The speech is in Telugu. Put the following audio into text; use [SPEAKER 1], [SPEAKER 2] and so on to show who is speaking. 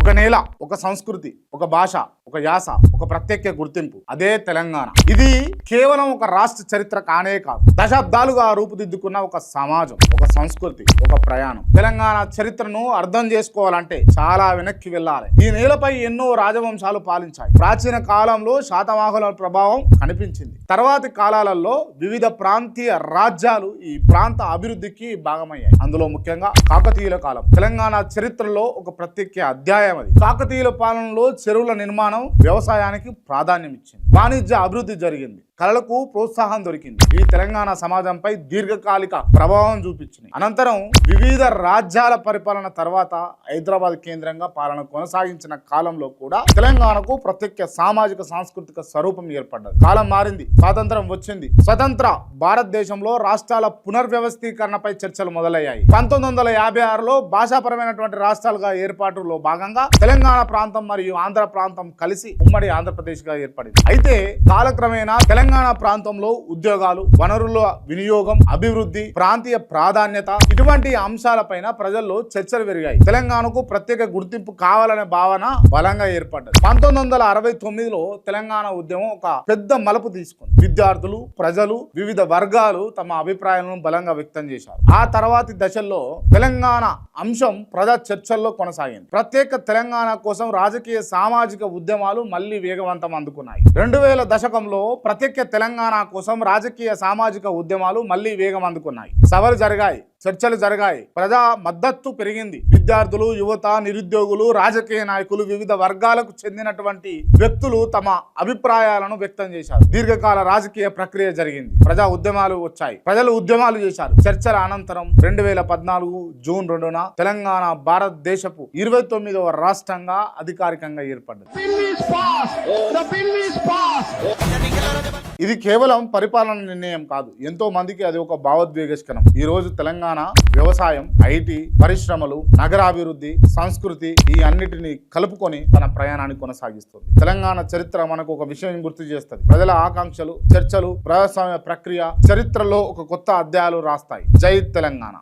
[SPEAKER 1] ఒక నేల, ఒక సంస్కృతి, ఒక భాష, ఒక యాస, ఒక ప్రత్యేక గుర్తింపు, అదే తెలంగాణ. ఇది కేవలం ఒక రాష్ట్ర చరిత్ర కానే కాదు, దశాబ్దాలుగా రూపుదిద్దుకున్న ఒక సమాజం, ఒక సంస్కృతి, ఒక ప్రయాణం. తెలంగాణ చరిత్రను అర్థం చేసుకోవాలంటే చాలా వెనక్కి వెళ్ళాలి. ఈ నేలపై ఎన్నో రాజవంశాలు పాలించాయి. ప్రాచీన కాలంలో శాతవాహనుల ప్రభావం కనిపించింది. తర్వాతి కాలాలలో వివిధ ప్రాంతీయ రాజ్యాలు ఈ ప్రాంత అభివృద్ధికి భాగమయ్యాయి. అందులో ముఖ్యంగా కాకతీయుల కాలం తెలంగాణ చరిత్రలో ఒక ప్రత్యేక అధ్యాయం. అది కాకతీయుల పాలనలో చెరువుల నిర్మాణం వ్యవసాయానికి ప్రాధాన్యం ఇచ్చింది. వాణిజ్య అభివృద్ధి జరిగింది. కళలకు ప్రోత్సాహం దొరికింది. ఈ తెలంగాణ సమాజంపై దీర్ఘకాలిక ప్రభావం చూపించింది. అనంతరం వివిధ రాజ్యాల పరిపాలన తర్వాత హైదరాబాద్ కేంద్రంగా పాలన కొనసాగించిన కాలంలో కూడా తెలంగాణకు ప్రత్యేక సామాజిక సాంస్కృతిక స్వరూపం ఏర్పడ్డది. కాలం మారింది, స్వాతంత్రం వచ్చింది. స్వతంత్ర భారతదేశంలో రాష్ట్రాల పునర్వ్యవస్థీకరణపై చర్చలు మొదలయ్యాయి. 1956లో భాషాపరమైనటువంటి రాష్ట్రాలుగా ఏర్పాటులో భాగంగా తెలంగాణ ప్రాంతం మరియు ఆంధ్ర ప్రాంతం కలిసి ఉమ్మడి ఆంధ్రప్రదేశ్ గా ఏర్పడింది. అయితే కాలక్రమేణా తెలంగాణ ప్రాంతంలో ఉద్యోగాలు, వనరుల వినియోగం, అభివృద్ధి, ప్రాంతీయ ప్రాధాన్యత ఇటువంటి అంశాలపైన ప్రజల్లో చర్చలు పెరిగాయి. తెలంగాణకు ప్రత్యేక గుర్తింపు కావాలనే భావన బలంగా ఏర్పడ్డది. 1969లో తెలంగాణ ఉద్యమం ఒక పెద్ద మలుపు తీసుకుంది. విద్యార్థులు, ప్రజలు, వివిధ వర్గాలు తమ అభిప్రాయాలను బలంగా వ్యక్తం చేశారు. ఆ తర్వాతి దశల్లో తెలంగాణ అంశం ప్రజా చర్చల్లో కొనసాగింది. ప్రత్యేక తెలంగాణ కోసం రాజకీయ సామాజిక ఉద్యమాలు మళ్లీ వేగవంతం అందుకున్నాయి. 2000 దశకంలో ప్రత్యేక తెలంగాణ కోసం రాజకీయ సామాజిక ఉద్యమాలు మళ్లీ వేగం అందుకున్నాయి. సభలు జరిగాయి, చర్చలు జరిగాయి, ప్రజా మద్దతు పెరిగింది. విద్యార్థులు, యువత, నిరుద్యోగులు, రాజకీయ నాయకులు, వివిధ వర్గాలకు చెందినటువంటి వ్యక్తులు తమ అభిప్రాయాలను వ్యక్తం చేశారు. దీర్ఘకాల రాజకీయ ప్రక్రియ జరిగింది. ప్రజా ఉద్యమాలు వచ్చాయి, ప్రజలు ఉద్యమాలు చేశారు. చర్చల అనంతరం 2014 జూన్ 2న తెలంగాణ భారతదేశపు 29వ రాష్ట్రంగా అధికారికంగా ఏర్పడ్డది. ఇది కేవలం పరిపాలన నిర్ణయం కాదు, ఎంతో మందికి అది ఒక భావోద్వేగస్కరం. ఈ రోజు తెలంగాణ వ్యవసాయం, ఐటీ, పరిశ్రమలు, నగరాభివృద్ధి, సంస్కృతి ఈ అన్నిటిని కలుపుకొని తన ప్రయాణాన్ని కొనసాగిస్తుంది. తెలంగాణ చరిత్ర మనకు ఒక విషయం గుర్తు చేస్తుంది. ప్రజల ఆకాంక్షలు, చర్చలు, ప్రజాస్వామ్య ప్రక్రియ చరిత్రలో ఒక కొత్త అధ్యాయాలు రాస్తాయి. జై తెలంగాణ.